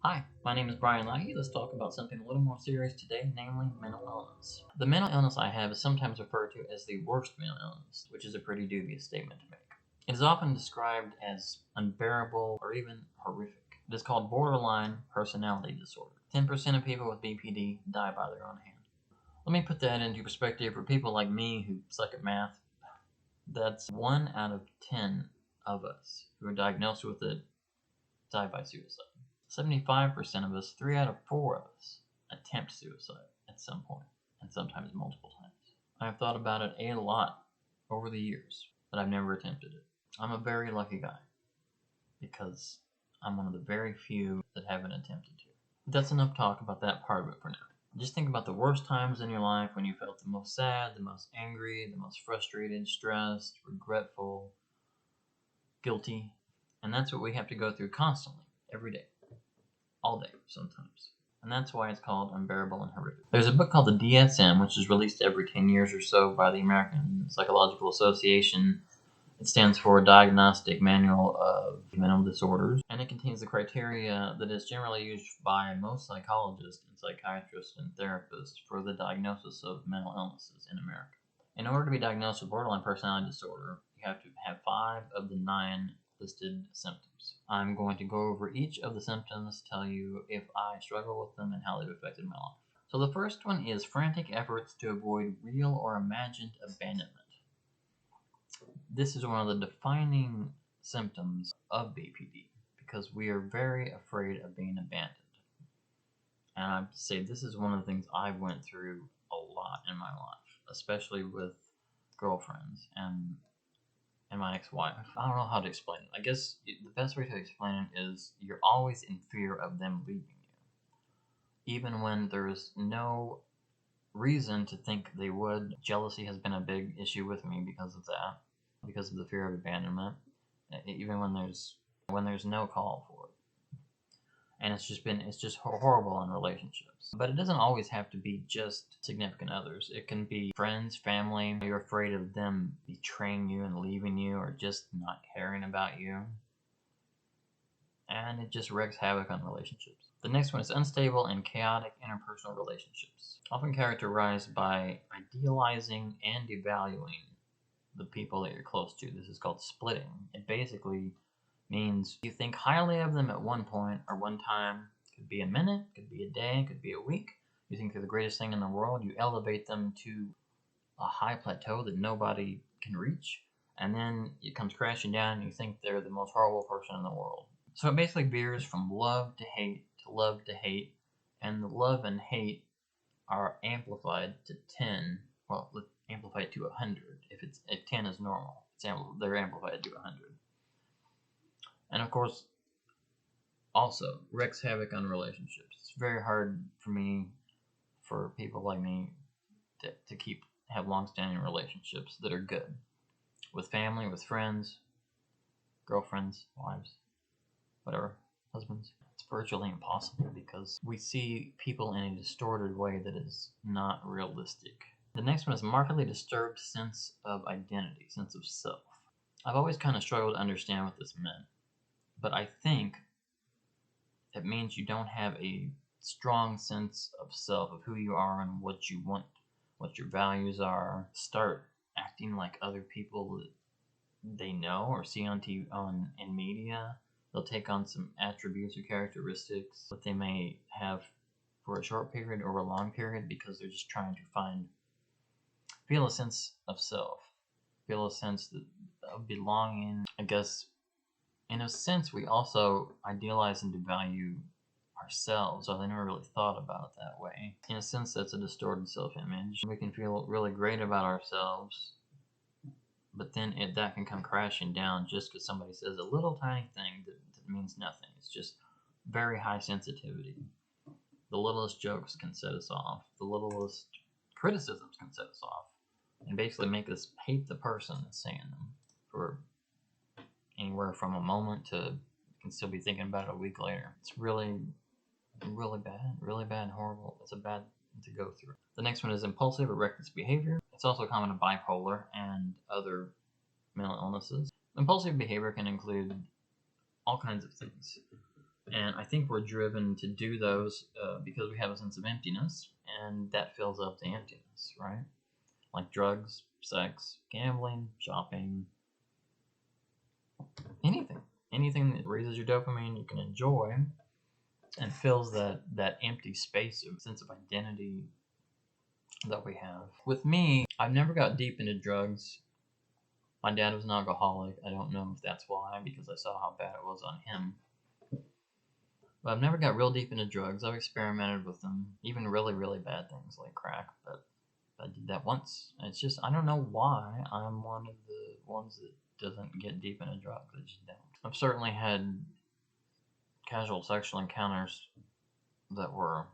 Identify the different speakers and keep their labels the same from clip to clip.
Speaker 1: Hi, my name is Brian Lahey. Let's talk about something a little more serious today, namely mental illness. The mental illness I have is sometimes referred to as the worst mental illness, which is a pretty dubious statement to make. It is often described as unbearable or even horrific. It is called borderline personality disorder. 10% of people with BPD die by their own hand. Let me put that into perspective for people like me who suck at math. That's 1 out of 10 of us who are diagnosed with it die by suicide. 75% of us, 3 out of 4 of us, attempt suicide at some point, and sometimes multiple times. I've thought about it a lot over the years, but I've never attempted it. I'm a very lucky guy, because I'm one of the very few that haven't attempted to. That's enough talk about that part of it for now. Just think about the worst times in your life when you felt the most sad, the most angry, the most frustrated, stressed, regretful, guilty, and that's what we have to go through constantly, every day. All day, sometimes. And that's why it's called unbearable and horrific. There's a book called the DSM, which is released every 10 years or so by the American Psychological Association. It stands for Diagnostic Manual of Mental Disorders, and it contains the criteria that is generally used by most psychologists and psychiatrists and therapists for the diagnosis of mental illnesses in America. In order to be diagnosed with borderline personality disorder, you have to have 5 of the 9 listed symptoms. I'm going to go over each of the symptoms, tell you if I struggle with them and how they've affected my life. So the first one is frantic efforts to avoid real or imagined abandonment. This is one of the defining symptoms of BPD because we are very afraid of being abandoned. And I have to say this is one of the things I went through a lot in my life, especially with girlfriends and my ex-wife. I don't know how to explain it. I guess the best way to explain it is you're always in fear of them leaving you. Even when there's no reason to think they would. Jealousy has been a big issue with me because of that, because of the fear of abandonment, even when there's no call for it. And it's just horrible in relationships. But it doesn't always have to be just significant others. It can be friends, family. You're afraid of them betraying you and leaving you or just not caring about you. And it just wreaks havoc on relationships. The next one is unstable and chaotic interpersonal relationships, often characterized by idealizing and devaluing the people that you're close to. This is called splitting. It basically means you think highly of them at one point or one time. Could be a minute, could be a day, could be a week. You think they're the greatest thing in the world. You elevate them to a high plateau that nobody can reach, and then it comes crashing down and you think they're the most horrible person in the world. So it basically veers from love to hate to love to hate, and the love and hate are amplified to 10. Well, amplified to 100. If 10 is normal, they're amplified to 100. And of course, also wreaks havoc on relationships. It's very hard for people like me to have long-standing relationships that are good with family, with friends, girlfriends, wives, whatever, husbands. It's virtually impossible because we see people in a distorted way that is not realistic. The next one is markedly disturbed sense of identity, sense of self. I've always kind of struggled to understand what this meant, but I think it means you don't have a strong sense of self, of who you are and what you want, what your values are. Start acting like other people that they know or see on TV, in media. They'll take on some attributes or characteristics that they may have for a short period or a long period because they're just trying to feel a sense of self, feel a sense of belonging. I guess in a sense we also idealize and devalue ourselves, so they never really thought about it that way. In a sense, that's a distorted self-image. We can feel really great about ourselves, but then that can come crashing down just because somebody says a little tiny thing that means nothing. It's just very high sensitivity. The littlest jokes can set us off. The littlest criticisms can set us off and basically make us hate the person that's saying them for anywhere from a moment to you can still be thinking about it a week later. It's really bad and horrible. It's a bad thing to go through. The next one is impulsive or reckless behavior. It's also common in bipolar and other mental illnesses. Impulsive behavior can include all kinds of things. And I think we're driven to do those because we have a sense of emptiness, and that fills up the emptiness, right? Like drugs, sex, gambling, shopping, anything. Anything that raises your dopamine you can enjoy and fills that empty space of sense of identity that we have. With me, I've never got deep into drugs. My dad was an alcoholic. I don't know if that's why, because I saw how bad it was on him. But I've never got real deep into drugs. I've experimented with them, even really, really bad things like crack, but I did that once. It's just, I don't know why I'm one of the ones that doesn't get deep into drugs. I just don't. I've certainly had casual sexual encounters that were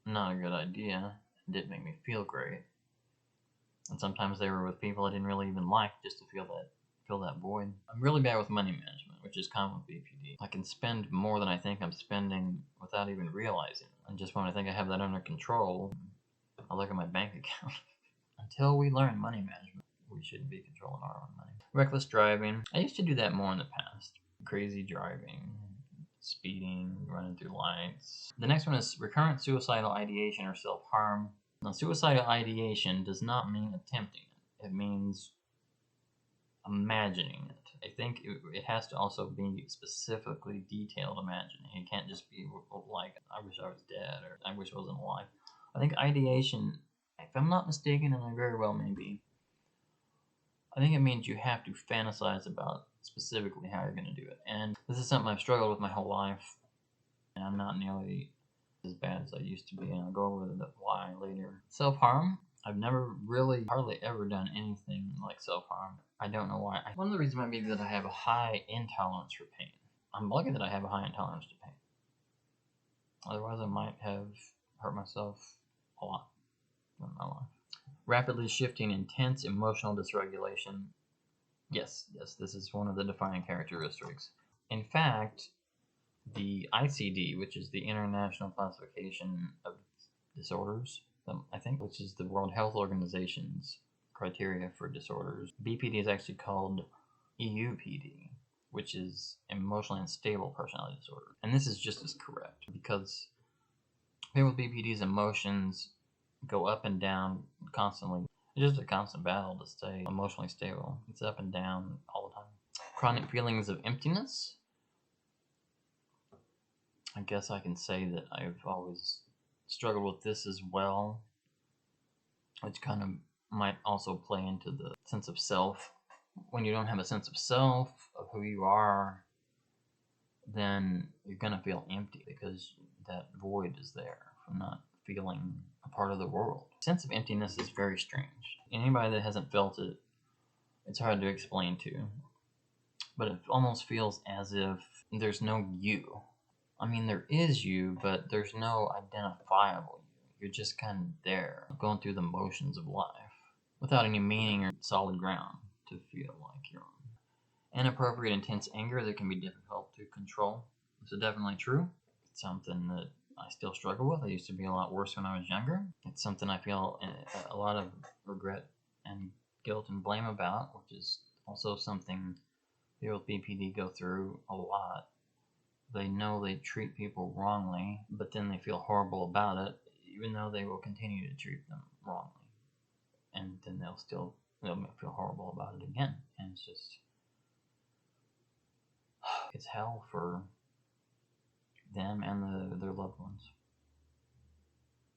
Speaker 1: not a good idea. It didn't make me feel great. And sometimes they were with people I didn't really even like, just to fill that void. I'm really bad with money management, which is common with BPD. I can spend more than I think I'm spending without even realizing it. And just when I think I have that under control, I look at my bank account. Until we learn money management, we shouldn't be controlling our own money. Reckless driving. I used to do that more in the past. Crazy driving, speeding, running through lights. The next one is recurrent suicidal ideation or self-harm. Now, suicidal ideation does not mean attempting it. It means imagining it. I think it has to also be specifically detailed imagining. It can't just be like, I wish I was dead, or I wish I wasn't alive. I think ideation, if I'm not mistaken, and I very well may be, I think it means you have to fantasize about specifically how you're going to do it. And this is something I've struggled with my whole life, and I'm not nearly as bad as I used to be, and I'll go over the why later. Self-harm. I've never really, hardly ever done anything like self-harm. I don't know why. One of the reasons might be that I have a high intolerance for pain. I'm lucky that I have a high intolerance to pain. Otherwise, I might have hurt myself a lot in my life. Rapidly shifting intense emotional dysregulation. Yes, this is one of the defining characteristics. In fact, the ICD, which is the International Classification of Disorders, I think, which is the World Health Organization's criteria for disorders, BPD is actually called EUPD, which is emotionally unstable personality disorder. And this is just as correct, because people with BPD's emotions go up and down constantly. It's just a constant battle to stay emotionally stable. It's up and down all the time. Chronic feelings of emptiness. I guess I can say that I've always struggled with this as well, which kind of might also play into the sense of self. When you don't have a sense of self, of who you are, then you're going to feel empty because that void is there from not feeling a part of the world. Sense of emptiness is very strange. Anybody that hasn't felt it, it's hard to explain to. But it almost feels as if there's no you. I mean, there is you, but there's no identifiable you. You're just kind of there, going through the motions of life, without any meaning or solid ground to feel like you're on. Inappropriate, intense anger that can be difficult to control. This is definitely true. It's something that I still struggle with. I used to be a lot worse when I was younger. It's something I feel a lot of regret and guilt and blame about, which is also something people with BPD go through a lot. They know they treat people wrongly, but then they feel horrible about it, even though they will continue to treat them wrongly. And then they'll feel horrible about it again. And it's just, it's hell for them and their loved ones.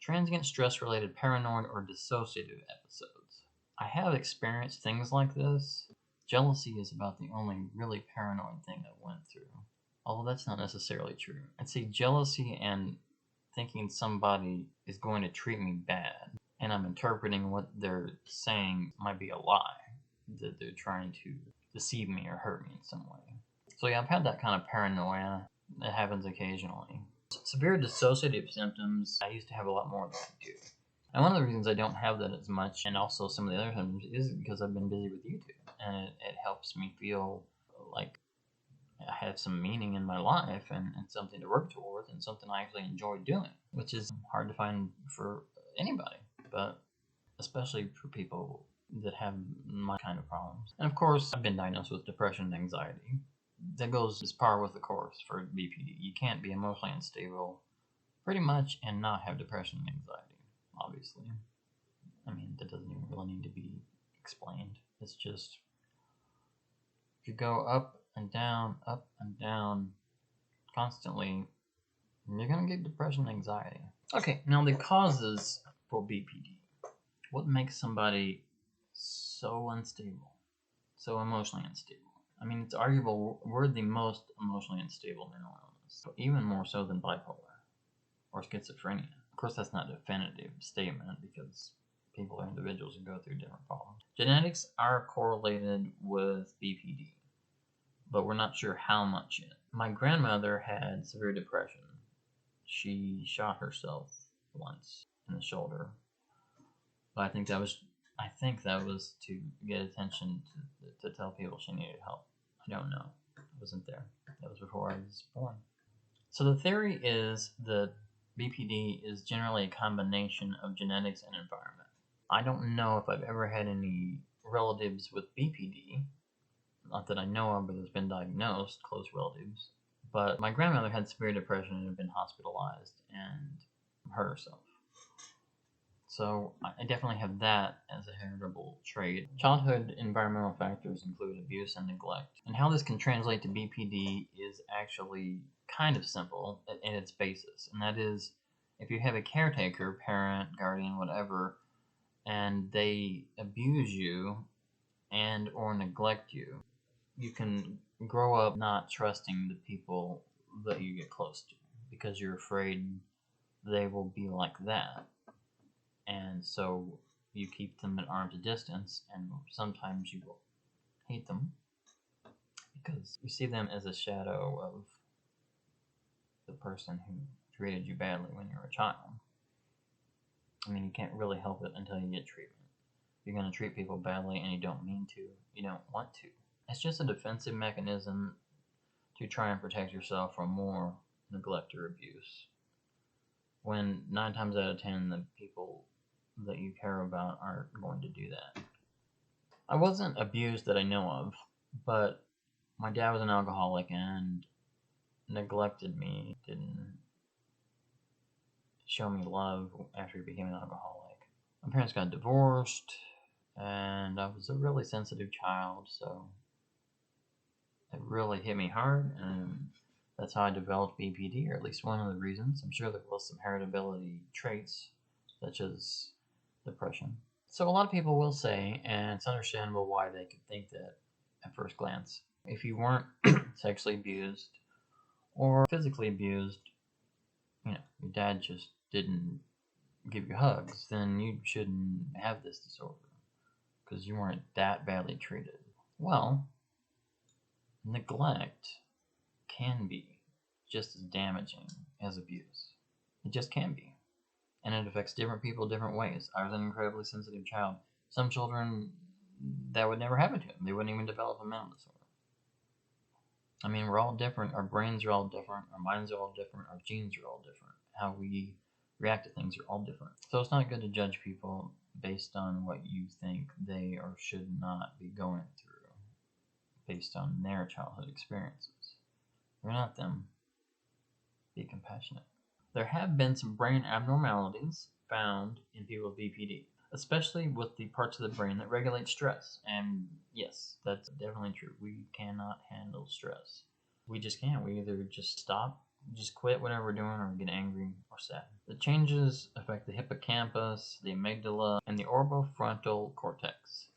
Speaker 1: Transient stress-related paranoid or dissociative episodes. I have experienced things like this. Jealousy is about the only really paranoid thing I went through. Although that's not necessarily true. I'd say jealousy and thinking somebody is going to treat me bad, and I'm interpreting what they're saying might be a lie, that they're trying to deceive me or hurt me in some way. So yeah, I've had that kind of paranoia. It happens occasionally. Severe dissociative symptoms, I used to have a lot more than I do. And one of the reasons I don't have that as much, and also some of the other symptoms, is because I've been busy with YouTube. And it helps me feel like I have some meaning in my life and something to work towards and something I actually enjoy doing, which is hard to find for anybody, but especially for people that have my kind of problems. And of course, I've been diagnosed with depression and anxiety. that goes as par with the course for BPD. You can't be emotionally unstable pretty much and not have depression and anxiety, obviously. I mean, that doesn't even really need to be explained. It's just, if you go up and down constantly, you're going to get depression and anxiety. Okay, now the causes for BPD. What makes somebody so unstable, so emotionally unstable? I mean, it's arguable we're the most emotionally unstable mental illness, even more so than bipolar or schizophrenia. Of course, that's not a definitive statement because people are individuals who go through different problems. Genetics are correlated with BPD, but we're not sure how much yet. My grandmother had severe depression. She shot herself once in the shoulder, but I think that was to get attention to tell people she needed help. I don't know. I wasn't there. That was before I was born. So the theory is that BPD is generally a combination of genetics and environment. I don't know if I've ever had any relatives with BPD, not that I know of, but has been diagnosed, close relatives. But my grandmother had severe depression and had been hospitalized and hurt herself. So I definitely have that as a heritable trait. Childhood environmental factors include abuse and neglect. And how this can translate to BPD is actually kind of simple in its basis. And that is, if you have a caretaker, parent, guardian, whatever, and they abuse you and or neglect you, you can grow up not trusting the people that you get close to because you're afraid they will be like that. And so you keep them at arm's distance, and sometimes you will hate them because you see them as a shadow of the person who treated you badly when you were a child. I mean, you can't really help it until you get treatment. If you're going to treat people badly and you don't mean to, you don't want to. It's just a defensive mechanism to try and protect yourself from more neglect or abuse. When 9 times out of 10, the people that you care about aren't going to do that. I wasn't abused that I know of, but my dad was an alcoholic and neglected me, didn't show me love after he became an alcoholic. My parents got divorced, and I was a really sensitive child, so it really hit me hard, and that's how I developed BPD, or at least one of the reasons. I'm sure there was some heritability traits, such as depression. So a lot of people will say, and it's understandable why they could think that at first glance, if you weren't sexually abused or physically abused, your dad just didn't give you hugs, then you shouldn't have this disorder because you weren't that badly treated. Well, neglect can be just as damaging as abuse. It just can be. And it affects different people different ways. I was an incredibly sensitive child. Some children, that would never happen to them. They wouldn't even develop a mental disorder. I mean, we're all different. Our brains are all different. Our minds are all different. Our genes are all different. How we react to things are all different. So it's not good to judge people based on what you think they or should not be going through, based on their childhood experiences. You're not them. Be compassionate. There have been some brain abnormalities found in people with BPD, especially with the parts of the brain that regulate stress. And yes, that's definitely true. We cannot handle stress. We just can't. We either just stop, just quit whatever we're doing, or get angry or sad. The changes affect the hippocampus, the amygdala, and the orbitofrontal cortex.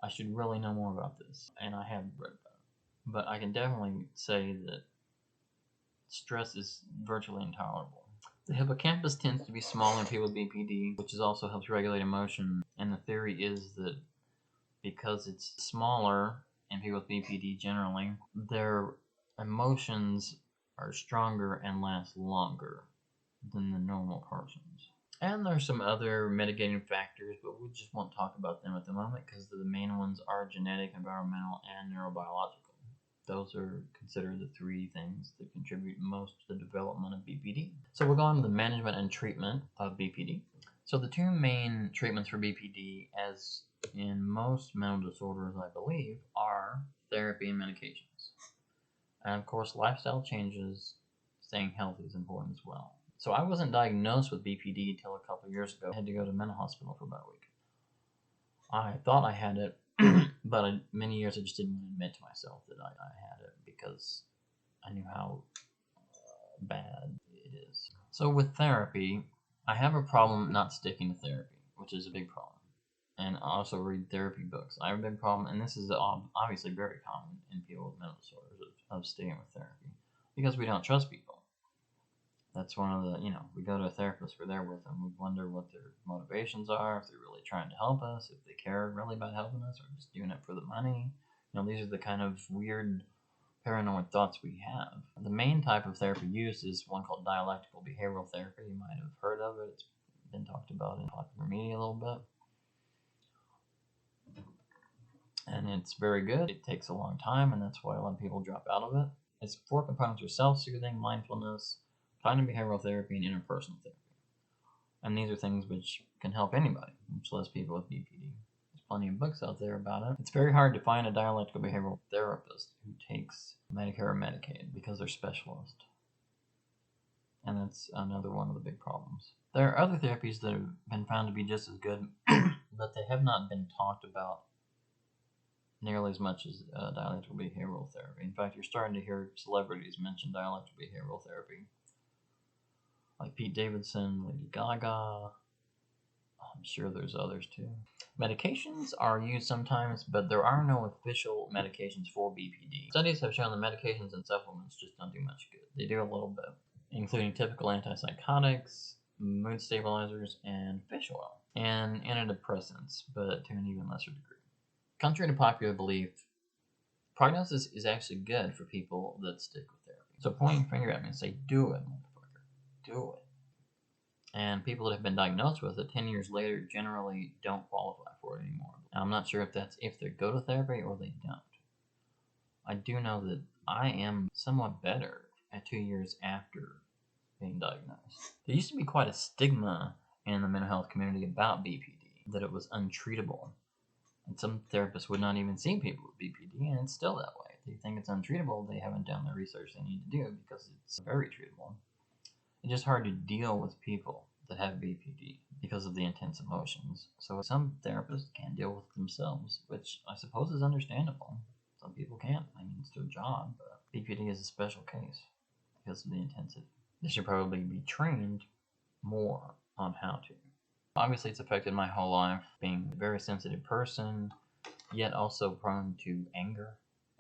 Speaker 1: I should really know more about this, and I have read about it. But I can definitely say that stress is virtually intolerable. The hippocampus tends to be smaller in people with BPD, which also helps regulate emotion. And the theory is that because it's smaller in people with BPD generally, their emotions are stronger and last longer than the normal persons. And there's some other mitigating factors, but we just won't talk about them at the moment because the main ones are genetic, environmental, and neurobiological. Those are considered the 3 things that contribute most to the development of BPD. So we'll go on to the management and treatment of BPD. So the 2 main treatments for BPD, as in most mental disorders, I believe, are therapy and medications. And of course, lifestyle changes, staying healthy is important as well. So I wasn't diagnosed with BPD until a couple of years ago. I had to go to a mental hospital for about a week. I thought I had it, but many years I just didn't want to admit to myself that I had it because I knew how bad it is. So with therapy, I have a problem not sticking to therapy, which is a big problem. And I also read therapy books. I have a big problem, and this is obviously very common in people with mental disorders of staying with therapy because we don't trust people. That's one of the, we go to a therapist, we're there with them, we wonder what their motivations are, if they're really trying to help us, if they care really about helping us, or just doing it for the money. These are the kind of weird paranoid thoughts we have. The main type of therapy used is one called dialectical behavioral therapy. You might have heard of it. It's been talked about in popular media a little bit. And it's very good. It takes a long time, and that's why a lot of people drop out of it. Its 4 components are self-soothing, mindfulness, cognitive behavioral therapy, and interpersonal therapy. And these are things which can help anybody, much less people with BPD. There's plenty of books out there about it. It's very hard to find a dialectical behavioral therapist who takes Medicare or Medicaid because they're specialist. And that's another one of the big problems. There are other therapies that have been found to be just as good, but they have not been talked about nearly as much as dialectical behavioral therapy. In fact, you're starting to hear celebrities mention dialectical behavioral therapy, like Pete Davidson, Lady Gaga. I'm sure there's others too. Medications are used sometimes, but there are no official medications for BPD. Studies have shown that medications and supplements just don't do much good. They do a little bit, including typical antipsychotics, mood stabilizers, and fish oil, and antidepressants, but to an even lesser degree. Contrary to popular belief, prognosis is actually good for people that stick with therapy. So point your finger at me and say, do it, motherfucker. Do it. And people that have been diagnosed with it 10 years later generally don't qualify for it anymore. Now, I'm not sure if that's if they go to therapy or they don't. I do know that I am somewhat better at 2 years after being diagnosed. There used to be quite a stigma in the mental health community about BPD, that it was untreatable. And some therapists would not even see people with BPD, and it's still that way. They think it's untreatable, they haven't done the research they need to do because it's very treatable. It's just hard to deal with people that have BPD because of the intense emotions. So some therapists can't deal with themselves, which I suppose is understandable. Some people can't. I mean, it's their job, but BPD is a special case because of the intensity. They should probably be trained more on how to. Obviously, it's affected my whole life, being a very sensitive person, yet also prone to anger,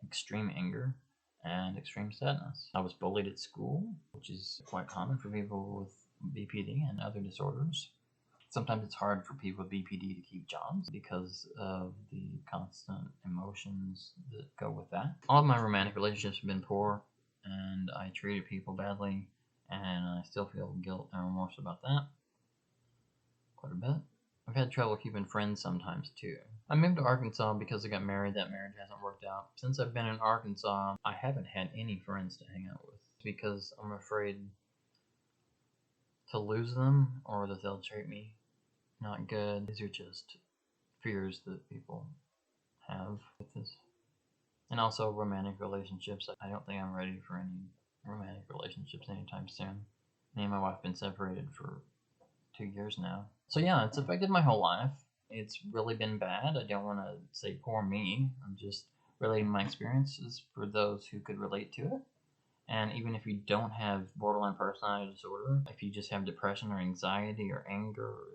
Speaker 1: extreme anger, and extreme sadness. I was bullied at school, which is quite common for people with BPD and other disorders. Sometimes it's hard for people with BPD to keep jobs because of the constant emotions that go with that. All of my romantic relationships have been poor, and I treated people badly, and I still feel guilt and remorse about that quite a bit. I've had trouble keeping friends sometimes too. I moved to Arkansas because I got married. That marriage hasn't worked out. Since I've been in Arkansas, I haven't had any friends to hang out with because I'm afraid to lose them or that they'll treat me not good. These are just fears that people have with this. And also romantic relationships. I don't think I'm ready for any romantic relationships anytime soon. Me and my wife have been separated for 2 years now. So yeah, it's affected my whole life. It's really been bad. I don't want to say poor me. I'm just relating my experiences for those who could relate to it. And even if you don't have borderline personality disorder, if you just have depression or anxiety or anger or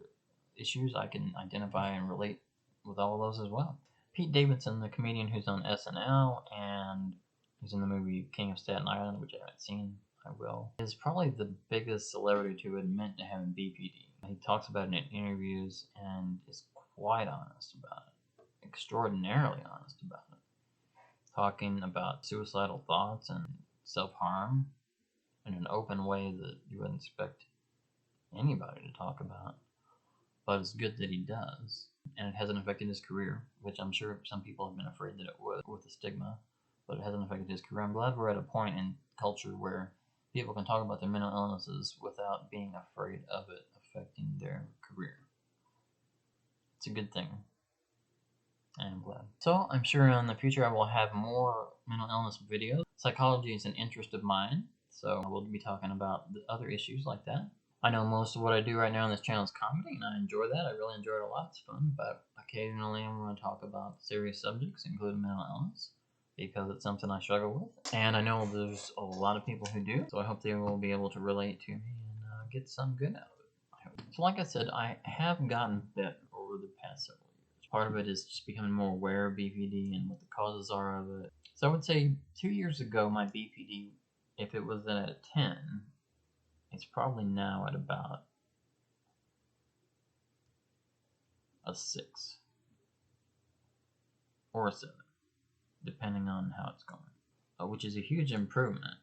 Speaker 1: issues, I can identify and relate with all of those as well. Pete Davidson, the comedian who's on SNL and who's in the movie King of Staten Island, which I haven't seen, I will, is probably the biggest celebrity to admit to having BPD. He talks about it in interviews and is quite honest about it, extraordinarily honest about it, talking about suicidal thoughts and self-harm in an open way that you wouldn't expect anybody to talk about. But it's good that he does, and it hasn't affected his career, which I'm sure some people have been afraid that it would with the stigma, but it hasn't affected his career. I'm glad we're at a point in culture where people can talk about their mental illnesses without being afraid of it affecting their career. It's a good thing, and I'm glad. So I'm sure in the future I will have more mental illness videos. Psychology is an interest of mine, so we'll be talking about the other issues like that. I know most of what I do right now on this channel is comedy, and I enjoy that. I really enjoy it a lot. It's fun, but occasionally I'm going to talk about serious subjects, including mental illness, because it's something I struggle with. And I know there's a lot of people who do, so I hope they will be able to relate to me and get some good out of it, I hope. So like I said, I have gotten better over the past several years. Part of it is just becoming more aware of BPD and what the causes are of it. So I would say 2 years ago, my BPD, if it was at a 10, it's probably now at about a 6 or a 7, depending on how it's going, which is a huge improvement,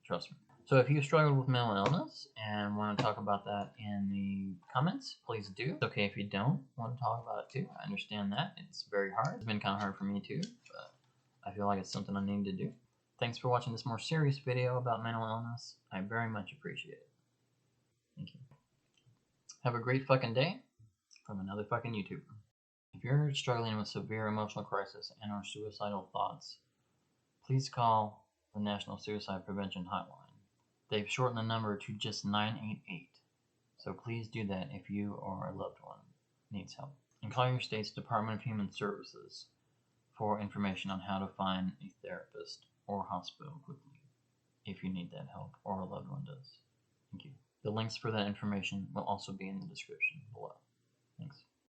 Speaker 1: trust me. So if you struggle with mental illness and want to talk about that in the comments, please do. It's okay if you don't want to talk about it too. I understand that. It's very hard. It's been kind of hard for me too, but I feel like it's something I need to do. Thanks for watching this more serious video about mental illness. I very much appreciate it. Thank you. Have a great fucking day from another fucking YouTuber. If you're struggling with severe emotional crisis and or suicidal thoughts, please call the National Suicide Prevention Hotline. They've shortened the number to just 988. So please do that if you or a loved one needs help. And call your state's Department of Human Services for information on how to find a therapist or hospital quickly if you need that help or a loved one does. Thank you. The links for that information will also be in the description below. Thanks.